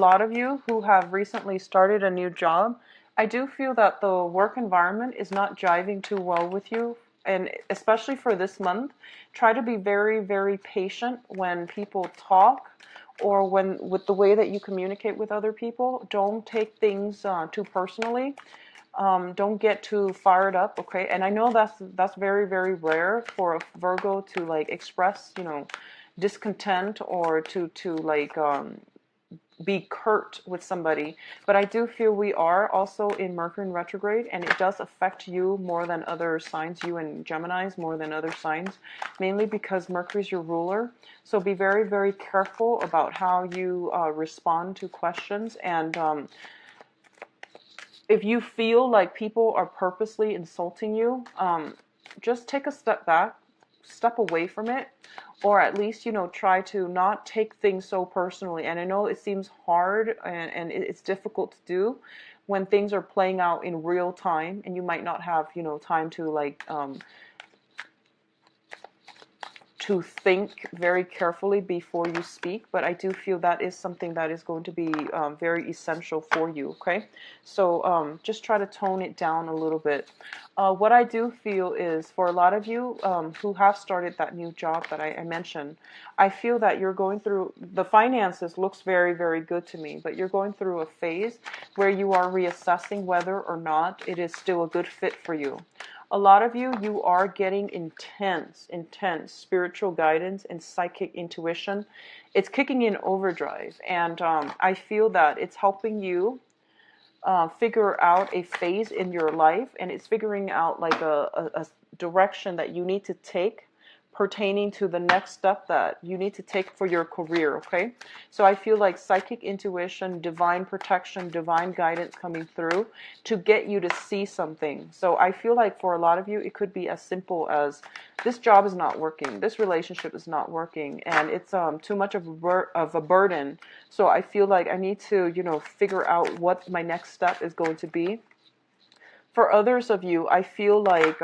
A lot of you who have recently started a new job, I do feel that the work environment is not jiving too well with you. And especially for this month, try to be very, very patient when people talk or when with the way that you communicate with other people. Don't take things too personally. Don't get too fired up, okay? And I know that's very, very rare for a Virgo to like express, discontent or to like be curt with somebody. But I do feel we are also in Mercury in retrograde, and it does affect you more than other signs, you and Geminis more than other signs, mainly because Mercury is your ruler. So be very, very careful about how you respond to questions. And if you feel like people are purposely insulting you, just take a step back, step away from it, or at least, try to not take things so personally. And I know it seems hard and it's difficult to do when things are playing out in real time and you might not have, time to like, to think very carefully before you speak, but I do feel that is something that is going to be very essential for you, okay? So just try to tone it down a little bit. What I do feel is for a lot of you who have started that new job that I mentioned, I feel that you're going through, the finances looks very, very good to me, but you're going through a phase where you are reassessing whether or not it is still a good fit for you. A lot of you, you are getting intense spiritual guidance and psychic intuition. It's kicking in overdrive. And I feel that it's helping you figure out a phase in your life. And it's figuring out like a direction that you need to take pertaining to the next step that you need to take for your career, okay? So I feel like psychic intuition, divine protection, divine guidance coming through to get you to see something. So I feel like for a lot of you, it could be as simple as this job is not working, this relationship is not working, and it's too much of a burden. So I feel like I need to, figure out what my next step is going to be. For others of you, I feel like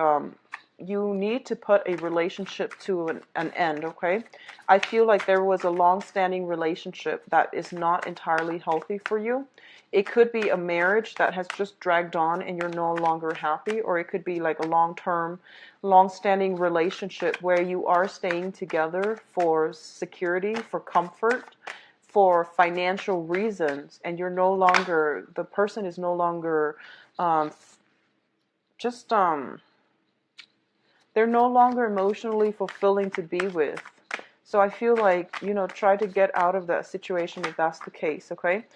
you need to put a relationship to an end, okay? I feel like there was a long-standing relationship that is not entirely healthy for you. It could be a marriage that has just dragged on and you're no longer happy, or it could be like a long-term, long-standing relationship where you are staying together for security, for comfort, for financial reasons, and you're no longer, the person is no longer just they're no longer emotionally fulfilling to be with. So I feel like, try to get out of that situation if that's the case, okay?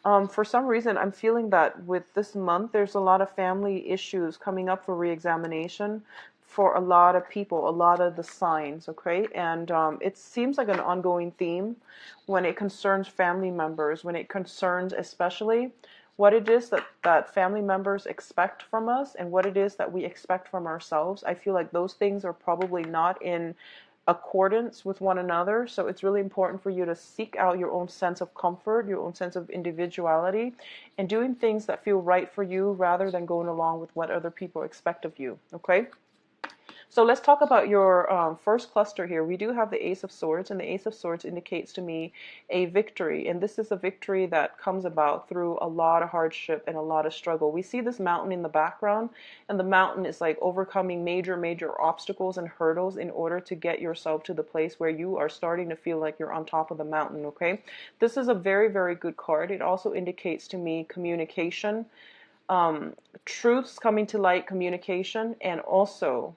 For some reason, I'm feeling that with this month, there's a lot of family issues coming up for reexamination for a lot of people, a lot of the signs, okay? And it seems like an ongoing theme when it concerns family members, when it concerns especially what it is that family members expect from us and what it is that we expect from ourselves. I feel like those things are probably not in accordance with one another. So it's really important for you to seek out your own sense of comfort, your own sense of individuality, and doing things that feel right for you rather than going along with what other people expect of you, okay? So let's talk about your first cluster here. We do have the Ace of Swords, and the Ace of Swords indicates to me a victory. And this is a victory that comes about through a lot of hardship and a lot of struggle. We see this mountain in the background, and the mountain is like overcoming major, major obstacles and hurdles in order to get yourself to the place where you are starting to feel like you're on top of the mountain, okay? This is a very, very good card. It also indicates to me communication, truths coming to light, communication, and also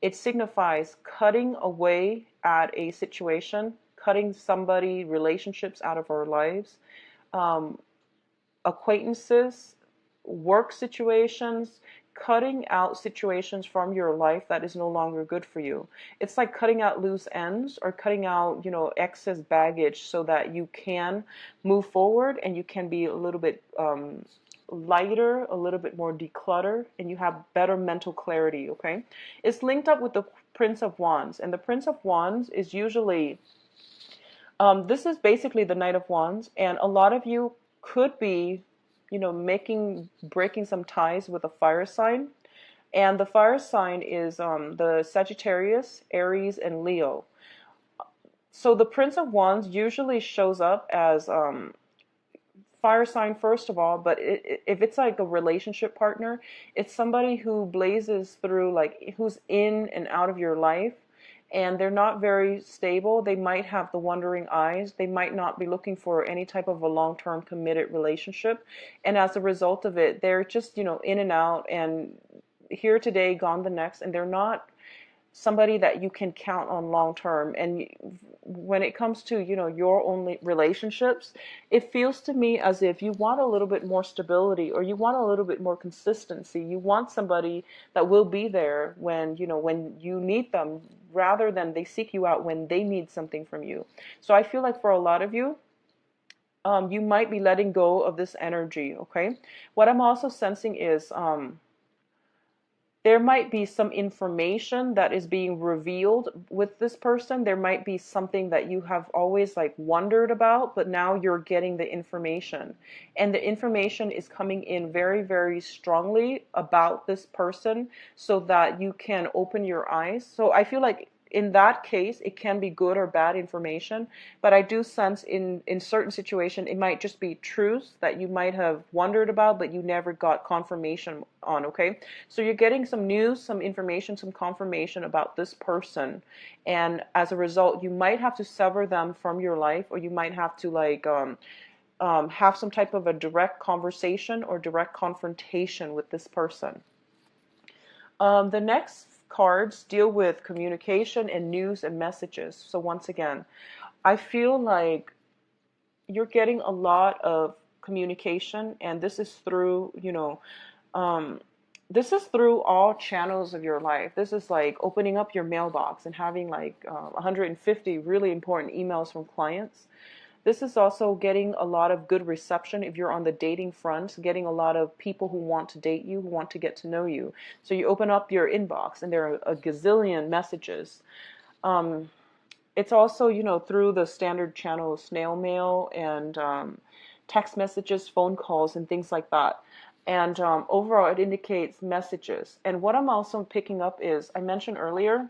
it signifies cutting away at a situation, cutting somebody, relationships out of our lives, acquaintances, work situations, cutting out situations from your life that is no longer good for you. It's like cutting out loose ends or cutting out, excess baggage so that you can move forward and you can be a little bit lighter, a little bit more decluttered, and you have better mental clarity, okay? It's linked up with the Prince of Wands, and the Prince of Wands is usually, this is basically the Knight of Wands, and a lot of you could be, breaking some ties with a fire sign, and the fire sign is the Sagittarius, Aries, and Leo. So the Prince of Wands usually shows up as fire sign first of all, but if it's like a relationship partner, it's somebody who blazes through, like who's in and out of your life, and they're not very stable. They might have the wandering eyes. They might not be looking for any type of a long-term committed relationship. And as a result of it, they're just, in and out and here today, gone the next, and they're not somebody that you can count on long term. And when it comes to, your own relationships, it feels to me as if you want a little bit more stability, or you want a little bit more consistency. You want somebody that will be there when, when you need them, rather than they seek you out when they need something from you. So I feel like for a lot of you, you might be letting go of this energy, okay? What I'm also sensing is, there might be some information that is being revealed with this person. There might be something that you have always like wondered about, but now you're getting the information. And the information is coming in very, very strongly about this person so that you can open your eyes. So I feel like in that case, it can be good or bad information, but I do sense in certain situations, it might just be truths that you might have wondered about, but you never got confirmation on, okay? So you're getting some news, some information, some confirmation about this person, and as a result, you might have to sever them from your life, or you might have to like have some type of a direct conversation or direct confrontation with this person. The next cards deal with communication and news and messages. So once again, I feel like you're getting a lot of communication, and this is through, this is through all channels of your life. This is like opening up your mailbox and having like 150 really important emails from clients. This is also getting a lot of good reception if you're on the dating front, getting a lot of people who want to date you, who want to get to know you. So you open up your inbox and there are a gazillion messages. It's also, through the standard channels, snail mail and text messages, phone calls, and things like that. And overall, it indicates messages. And what I'm also picking up is, I mentioned earlier,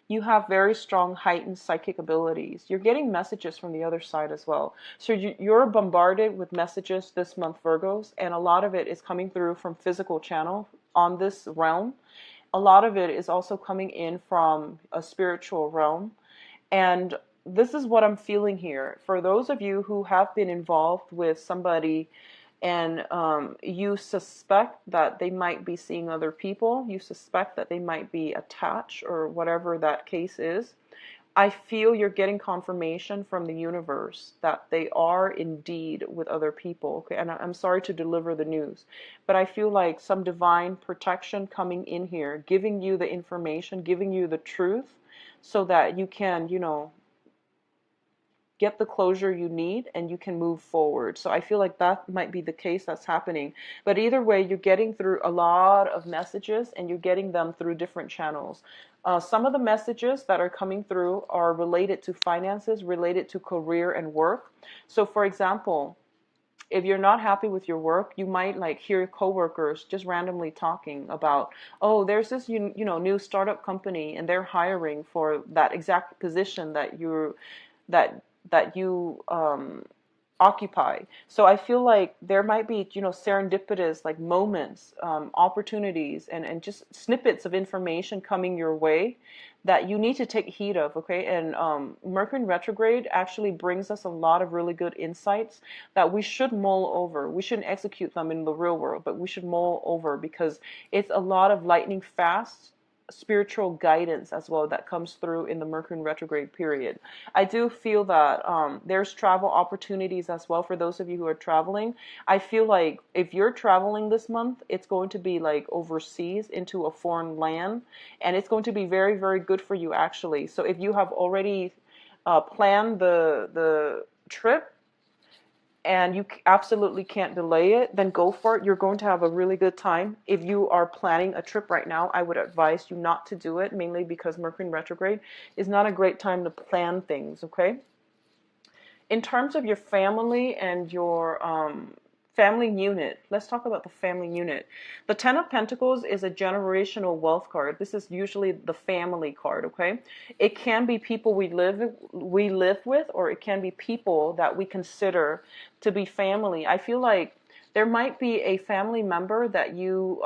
you have very strong heightened psychic abilities. You're getting messages from the other side as well. So you're bombarded with messages this month, Virgos, and a lot of it is coming through from physical channel on this realm. A lot of it is also coming in from a spiritual realm. And this is what I'm feeling here. For those of you who have been involved with somebody and you suspect that they might be seeing other people, you suspect that they might be attached or whatever that case is, I feel you're getting confirmation from the universe that they are indeed with other people. Okay, and I'm sorry to deliver the news, but I feel like some divine protection coming in here, giving you the information, giving you the truth so that you can, get the closure you need and you can move forward. So I feel like that might be the case that's happening. But either way, you're getting through a lot of messages and you're getting them through different channels. Some of the messages that are coming through are related to finances, related to career and work. So for example, if you're not happy with your work, you might like hear coworkers just randomly talking about, oh, there's this new startup company and they're hiring for that exact position that you occupy. So I feel like there might be, serendipitous like moments, opportunities, and just snippets of information coming your way that you need to take heed of, okay? And Mercury in retrograde actually brings us a lot of really good insights that we should mull over. We shouldn't execute them in the real world, but we should mull over because it's a lot of lightning fast spiritual guidance as well that comes through in the Mercury in retrograde period. I do feel that there's travel opportunities as well for those of you who are traveling. I feel like if you're traveling this month, it's going to be like overseas into a foreign land, and it's going to be very, very good for you actually. So if you have already planned the trip, and you absolutely can't delay it, then go for it. You're going to have a really good time. If you are planning a trip right now, I would advise you not to do it, mainly because Mercury in retrograde is not a great time to plan things, okay? In terms of your family and your Family unit. Let's talk about the family unit. The Ten of Pentacles is a generational wealth card. This is usually the family card, okay? It can be people we live with, or it can be people that we consider to be family. I feel like there might be a family member that you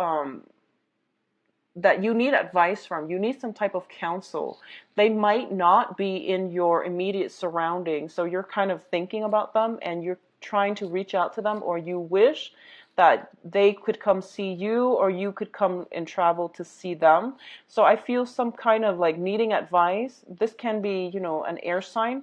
need advice from. You need some type of counsel. They might not be in your immediate surroundings, so you're kind of thinking about them and you're trying to reach out to them, or you wish that they could come see you, or you could come and travel to see them. So I feel some kind of like needing advice. This can be, an air sign.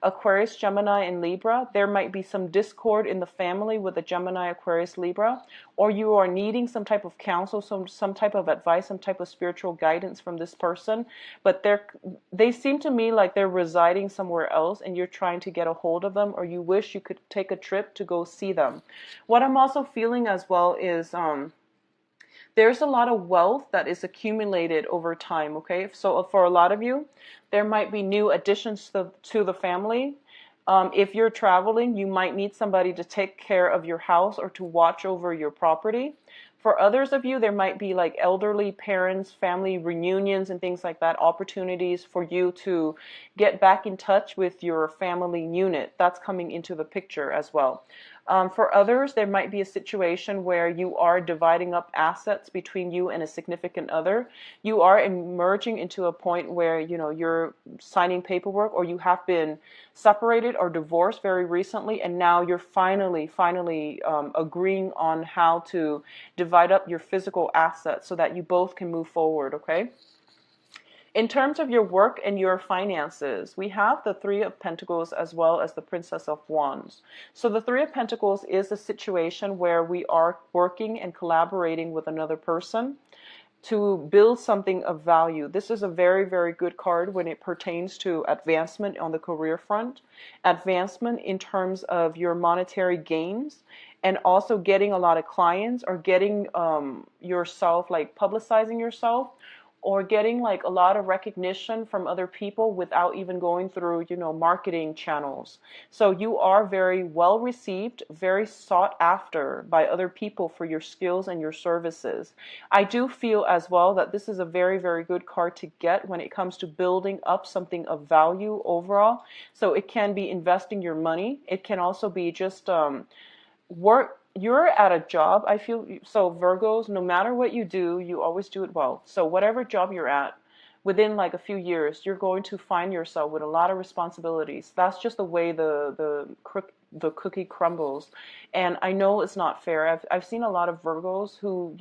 Aquarius, Gemini, and Libra. There might be some discord in the family with the Gemini, Aquarius, Libra, or you are needing some type of counsel, some type of advice, some type of spiritual guidance from this person, but they seem to me like they're residing somewhere else and you're trying to get a hold of them, or you wish you could take a trip to go see them. What I'm also feeling as well is there's a lot of wealth that is accumulated over time, okay? So for a lot of you, there might be new additions to the family. If you're traveling, you might need somebody to take care of your house or to watch over your property. For others of you, there might be like elderly parents, family reunions and things like that, opportunities for you to get back in touch with your family unit. That's coming into the picture as well. For others, there might be a situation where you are dividing up assets between you and a significant other. You are emerging into a point where, you're signing paperwork, or you have been separated or divorced very recently, and now you're finally agreeing on how to divide up your physical assets so that you both can move forward, okay? In terms of your work and your finances, we have the Three of Pentacles as well as the Princess of Wands. So the Three of Pentacles is a situation where we are working and collaborating with another person to build something of value. This is a very, very good card when it pertains to advancement on the career front, advancement in terms of your monetary gains, and also getting a lot of clients, or getting yourself, like publicizing yourself, or getting like a lot of recognition from other people without even going through, marketing channels. So you are very well received, very sought after by other people for your skills and your services. I do feel as well that this is a very, very good card to get when it comes to building up something of value overall. So it can be investing your money. It can also be just work. You're at a job, I feel. So Virgos, no matter what you do, you always do it well. So whatever job you're at, within like a few years, you're going to find yourself with a lot of responsibilities. That's just the way the cookie crumbles. And I know it's not fair. I've seen a lot of Virgos who,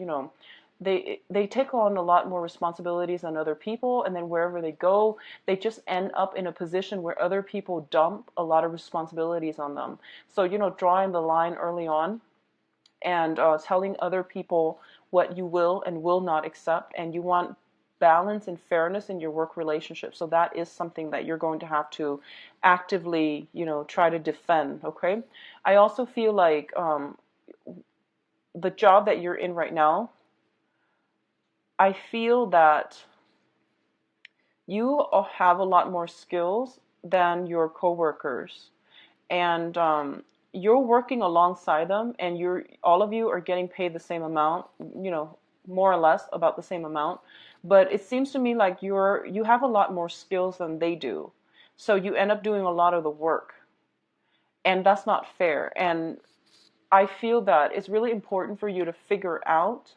they take on a lot more responsibilities than other people, and then wherever they go, they just end up in a position where other people dump a lot of responsibilities on them. So, drawing the line early on, and telling other people what you will and will not accept, and you want balance and fairness in your work relationship. So that is something that you're going to have to actively, try to defend, okay? I also feel like the job that you're in right now, I feel that you have a lot more skills than your coworkers, and you're working alongside them, and all of you are getting paid the same amount, more or less about the same amount. But it seems to me like you have a lot more skills than they do, so you end up doing a lot of the work, and that's not fair. And I feel that it's really important for you to figure out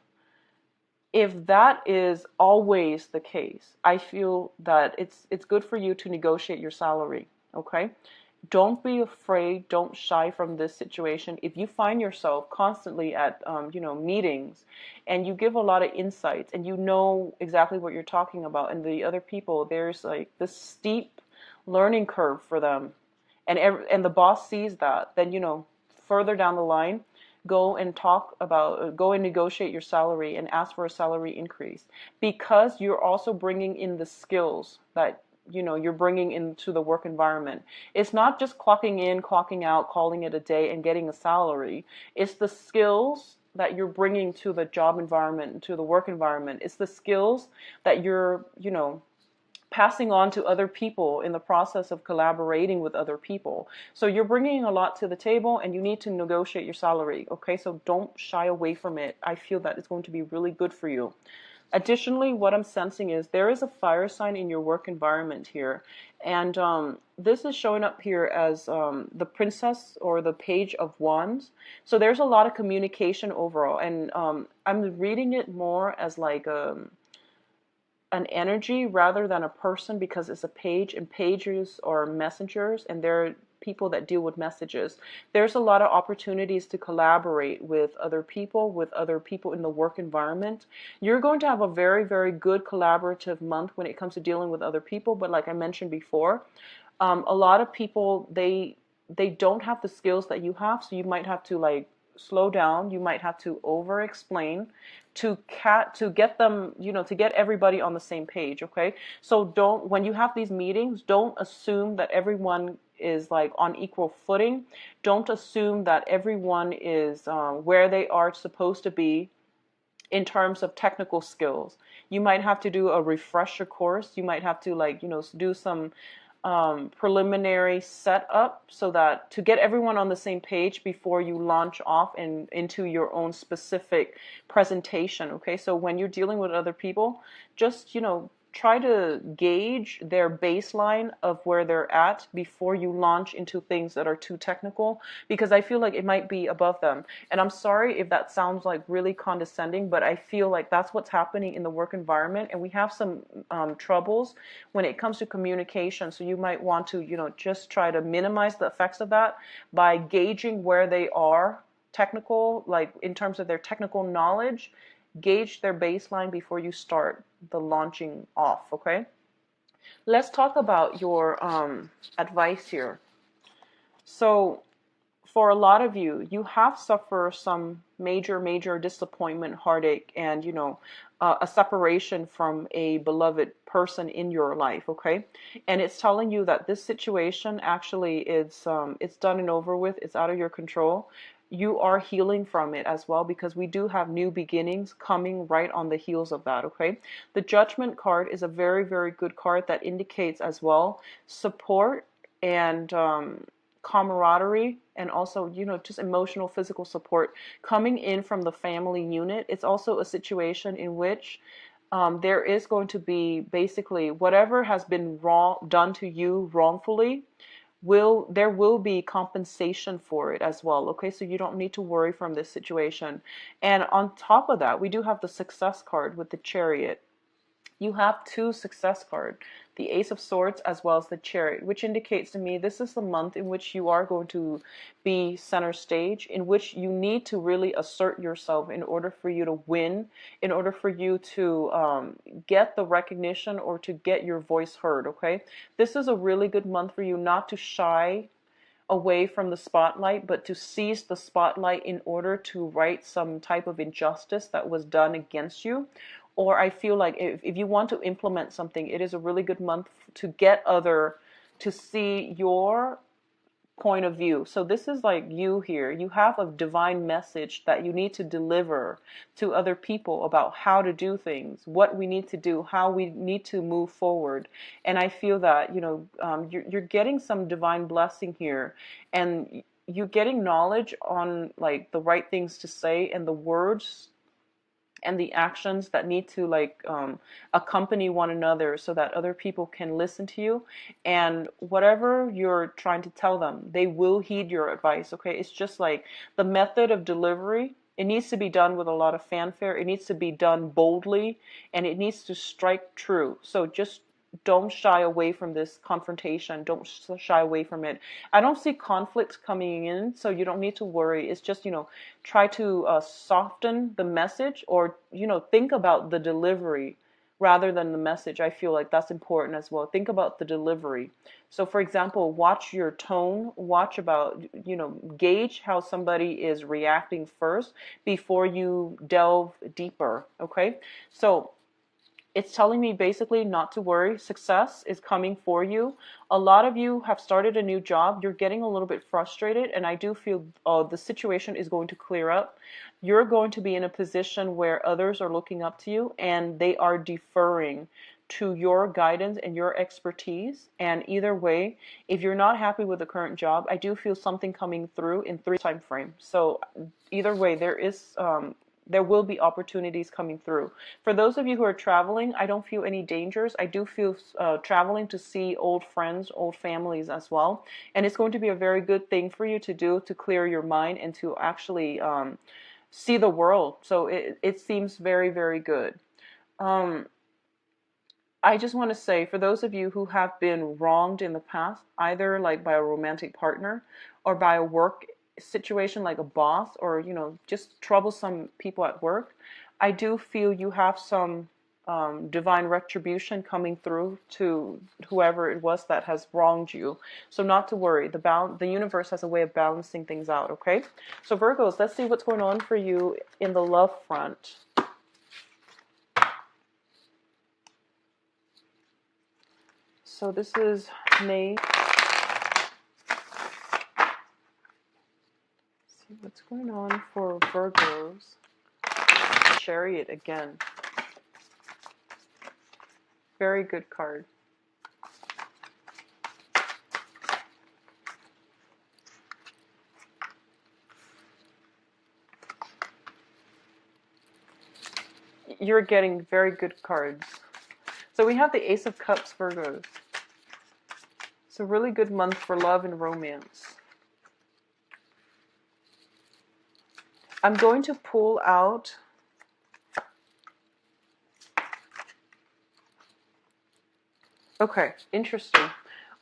if that is always the case. I feel that it's good for you to negotiate your salary, okay? Don't be afraid, don't shy from this situation. If you find yourself constantly at meetings, and you give a lot of insights, and you know exactly what you're talking about, and the other people, there's like this steep learning curve for them, and the boss sees that, then further down the line, go and negotiate your salary and ask for a salary increase, because you're also bringing in the skills that you're bringing into the work environment. It's not just clocking in, clocking out, calling it a day and getting a salary. It's the skills that you're bringing to the job environment, to the work environment. It's the skills that you're passing on to other people in the process of collaborating with other people. So you're bringing a lot to the table and you need to negotiate your salary. Okay, so don't shy away from it. I feel that it's going to be really good for you. Additionally, what I'm sensing is there is a fire sign in your work environment here. And this is showing up here as the princess or the page of wands. So there's a lot of communication overall. And I'm reading it more as like an energy rather than a person, because it's a page, and pages are messengers, and they're people that deal with messages. There's a lot of opportunities to collaborate with other people in the work environment. You're going to have a very, very good collaborative month when it comes to dealing with other people. But like I mentioned before, a lot of people, they don't have the skills that you have, so you might have to like slow down. You might have to over explain to get them, to get everybody on the same page. Okay, so don't, when you have these meetings, don't assume that everyone is like on equal footing. Don't assume that everyone is where they are supposed to be in terms of technical skills. You might have to do a refresher course. You might have to like, do some preliminary setup so that to get everyone on the same page before you launch off into your own specific presentation. Okay, so when you're dealing with other people, just try to gauge their baseline of where they're at before you launch into things that are too technical, because I feel like it might be above them. And I'm sorry if that sounds like really condescending, but I feel like that's what's happening in the work environment, and we have some troubles when it comes to communication. So you might want to, just try to minimize the effects of that by gauging where they are technical, like in terms of their technical knowledge. Gauge their baseline before you start the launching off. Okay, let's talk about your advice here. So for a lot of you, you have suffered some major disappointment, heartache, and a separation from a beloved person in your life. Okay, and it's telling you that this situation actually is it's done and over with. It's out of your control. You are healing from it as well, because we do have new beginnings coming right on the heels of that. Okay, the Judgment card is a very, very good card that indicates as well support and camaraderie, and also just emotional, physical support coming in from the family unit. It's also a situation in which there is going to be basically whatever has been done to you wrongfully, there will be compensation for it as well. Okay, so you don't need to worry from this situation. And on top of that, we do have the Success card with the Chariot. You have two success cards, the Ace of Swords as well as the Chariot, which indicates to me this is the month in which you are going to be center stage, in which you need to really assert yourself in order for you to win, in order for you to get the recognition or to get your voice heard. Okay, this is a really good month for you not to shy away from the spotlight, but to seize the spotlight in order to right some type of injustice that was done against you. Or I feel like if you want to implement something, it is a really good month to get to see your point of view. So this is like you here. You have a divine message that you need to deliver to other people about how to do things, what we need to do, how we need to move forward. And I feel that, you're getting some divine blessing here, and you're getting knowledge on like the right things to say and the words and the actions that need to like accompany one another so that other people can listen to you, and whatever you're trying to tell them, they will heed your advice. Okay, it's just like the method of delivery. It needs to be done with a lot of fanfare. It needs to be done boldly, and it needs to strike true. So just don't shy away from this confrontation. Don't shy away from it. I don't see conflicts coming in, so you don't need to worry. It's just, try to soften the message, or, think about the delivery rather than the message. I feel like that's important as well. Think about the delivery. So, for example, watch your tone, gauge how somebody is reacting first before you delve deeper. Okay. So, it's telling me basically not to worry. Success is coming for you. A lot of you have started a new job. You're getting a little bit frustrated, and I do feel the situation is going to clear up. You're going to be in a position where others are looking up to you and they are deferring to your guidance and your expertise. And either way, if you're not happy with the current job, I do feel something coming through in 3 time frame. So either way, there will be opportunities coming through. For those of you who are traveling, I don't feel any dangers. I do feel traveling to see old friends, old families as well. And it's going to be a very good thing for you to do to clear your mind and to actually see the world. So it seems very, very good. I just want to say, for those of you who have been wronged in the past, either like by a romantic partner or by a work situation like a boss, or just troublesome people at work, I do feel you have some divine retribution coming through to whoever it was that has wronged you. So not to worry, the universe has a way of balancing things out. Okay, so Virgos, let's see what's going on for you in the love front. So this is May. See what's going on for Virgos. Chariot again. Very good card. You're getting very good cards. So we have the Ace of Cups, Virgos. It's a really good month for love and romance. I'm going to pull out okay, interesting.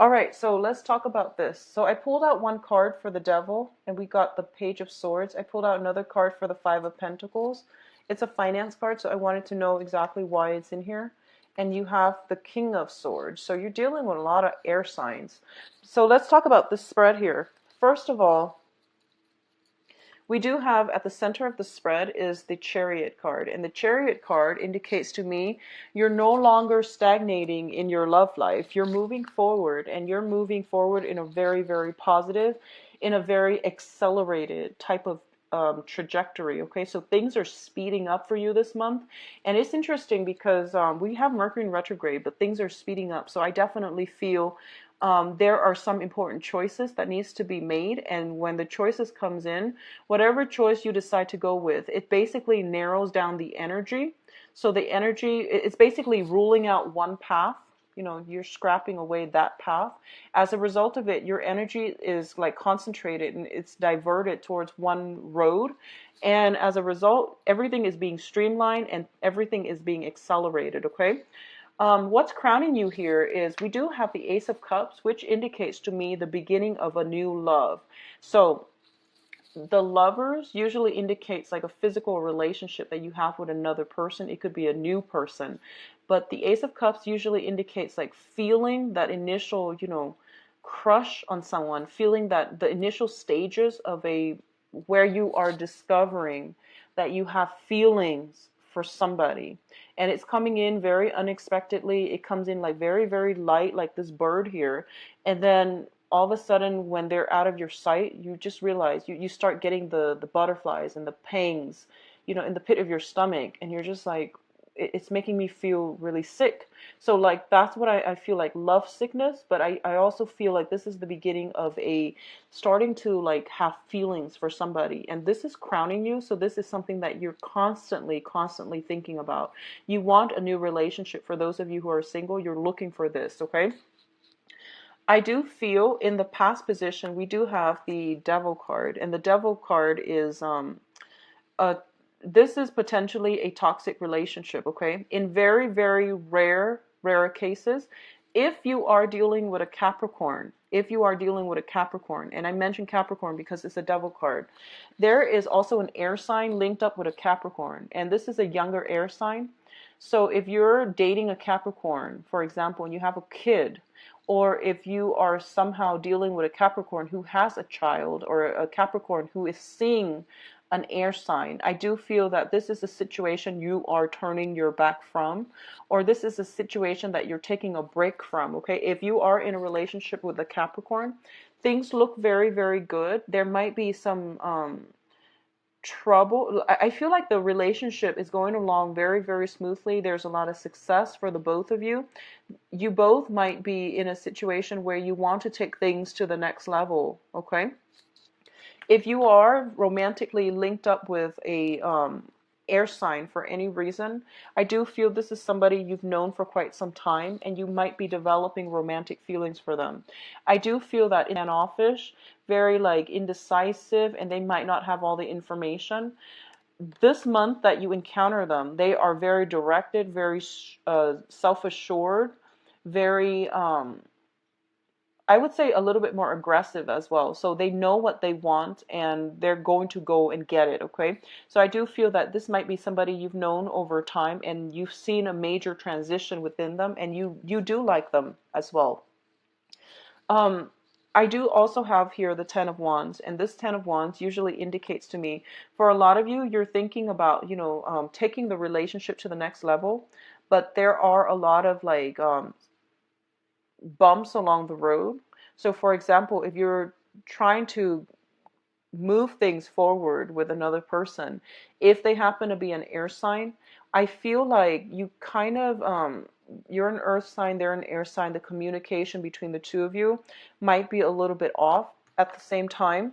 All right, so let's talk about this. So I pulled out one card for the Devil, and we got the Page of Swords. I pulled out another card for the Five of Pentacles. It's a finance card, so I wanted to know exactly why it's in here. And you have the King of Swords. So you're dealing with a lot of air signs. So let's talk about this spread here. First of all, we do have at the center of the spread is the Chariot card. And the Chariot card indicates to me you're no longer stagnating in your love life. You're moving forward, and you're moving forward in a very, very positive, in a very accelerated type of trajectory. Okay, so things are speeding up for you this month. And it's interesting because we have Mercury in retrograde, but things are speeding up. So I definitely feel there are some important choices that needs to be made, and when the choices comes in, whatever choice you decide to go with, it basically narrows down the energy. So the energy, it's basically ruling out one path. You're scrapping away that path. As a result of it, your energy is like concentrated and it's diverted towards one road. And as a result, everything is being streamlined and everything is being accelerated. Okay. What's crowning you here is we do have the Ace of Cups, which indicates to me the beginning of a new love. So the Lovers usually indicates like a physical relationship that you have with another person. It could be a new person. But the Ace of Cups usually indicates like feeling that initial, crush on someone, feeling that the initial stages of where you are discovering that you have feelings for somebody. And it's coming in very unexpectedly. It comes in like very, very light, like this bird here. And then all of a sudden, when they're out of your sight, you just realize you start getting the butterflies and the pangs, in the pit of your stomach. And you're just like, it's making me feel really sick. So like, that's what I feel like, love sickness. But I also feel like this is the beginning of starting to like have feelings for somebody. And this is crowning you. So this is something that you're constantly thinking about. You want a new relationship. For those of you who are single, you're looking for this. Okay. I do feel in the past position, we do have the Devil card, and the Devil card is this is potentially a toxic relationship. Okay, in very, very rare cases, if you are dealing with a Capricorn, and I mentioned Capricorn because it's a Devil card, there is also an air sign linked up with a Capricorn, and this is a younger air sign. So if you're dating a Capricorn, for example, and you have a kid, or if you are somehow dealing with a Capricorn who has a child, or a Capricorn who is seeing an air sign, I do feel that this is a situation you are turning your back from, or this is a situation that you're taking a break from. Okay, if you are in a relationship with a Capricorn, things look very, very good. There might be some trouble. I feel like the relationship is going along very, very smoothly. There's a lot of success for the both of you. You both might be in a situation where you want to take things to the next level, okay? If you are romantically linked up with a air sign for any reason, I do feel this is somebody you've known for quite some time and you might be developing romantic feelings for them. I do feel that in an office, very like indecisive, and they might not have all the information. This month that you encounter them, they are very directed, very self-assured, very I would say a little bit more aggressive as well. So they know what they want and they're going to go and get it, okay? So I do feel that this might be somebody you've known over time and you've seen a major transition within them, and you do like them as well. Um, I do also have here the Ten of Wands, and this Ten of Wands usually indicates to me, for a lot of you, you're thinking about, taking the relationship to the next level, but there are a lot of like bumps along the road. So, for example, if you're trying to move things forward with another person, if they happen to be an air sign, I feel like you kind of, you're an earth sign, they're an air sign. The communication between the two of you might be a little bit off. At the same time,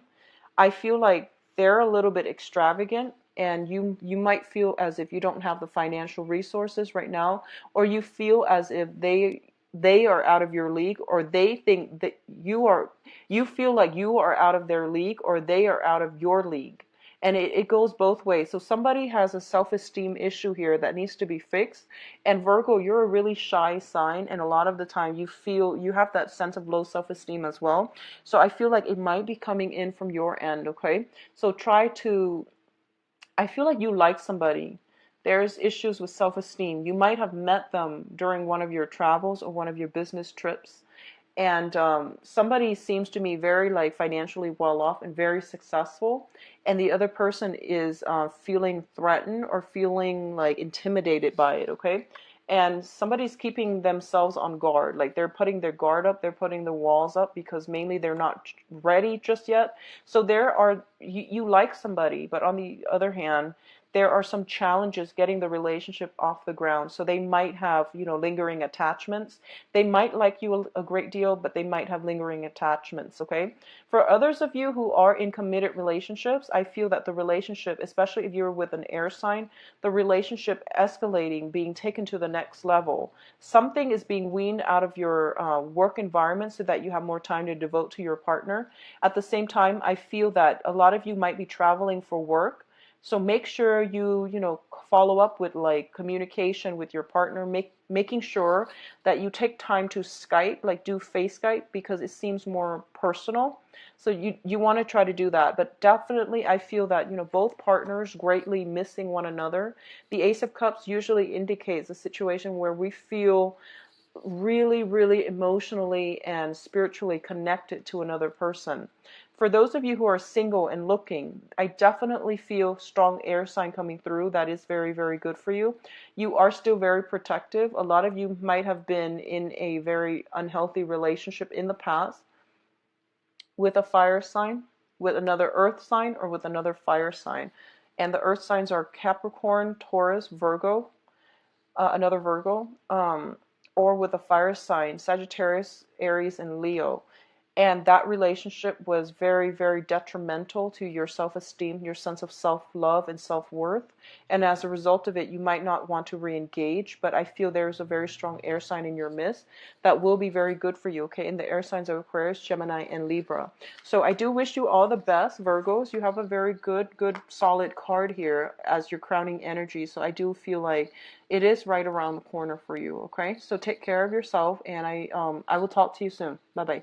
I feel like they're a little bit extravagant, and you might feel as if you don't have the financial resources right now, or you feel as if they are out of your league, or they think that you feel like you are out of their league, or they are out of your league. And it goes both ways. So somebody has a self-esteem issue here that needs to be fixed. And Virgo, you're a really shy sign, and a lot of the time you feel you have that sense of low self-esteem as well. So I feel like it might be coming in from your end, okay? So I feel like you like somebody. There's issues with self-esteem. You might have met them during one of your travels or one of your business trips. And somebody seems to me very like financially well off and very successful, and the other person is feeling threatened or feeling like intimidated by it, okay? And somebody's keeping themselves on guard, like they're putting their guard up, they're putting the walls up because mainly they're not ready just yet. So you like somebody, but on the other hand, there are some challenges getting the relationship off the ground. So they might have, lingering attachments. They might like you a great deal, but they might have lingering attachments, okay? For others of you who are in committed relationships, I feel that the relationship, especially if you're with an air sign, the relationship escalating, being taken to the next level. Something is being weaned out of your work environment so that you have more time to devote to your partner. At the same time, I feel that a lot of you might be traveling for work. So make sure you follow up with like communication with your partner, making sure that you take time to Skype, like do face Skype, because it seems more personal. So you want to try to do that. But definitely I feel that, both partners greatly missing one another. The Ace of Cups usually indicates a situation where we feel really, really emotionally and spiritually connected to another person. For those of you who are single and looking, I definitely feel strong air sign coming through. That is very, very good for you. You are still very protective. A lot of you might have been in a very unhealthy relationship in the past with a fire sign, with another earth sign, or with another fire sign. And the earth signs are Capricorn, Taurus, Virgo, another Virgo, or with a fire sign, Sagittarius, Aries, and Leo. And that relationship was very, very detrimental to your self-esteem, your sense of self-love and self-worth. And as a result of it, you might not want to re-engage, but I feel there's a very strong air sign in your midst that will be very good for you, okay? In the air signs of Aquarius, Gemini, and Libra. So I do wish you all the best, Virgos. You have a very good, solid card here as your crowning energy. So I do feel like it is right around the corner for you, okay? So take care of yourself, and I will talk to you soon. Bye-bye.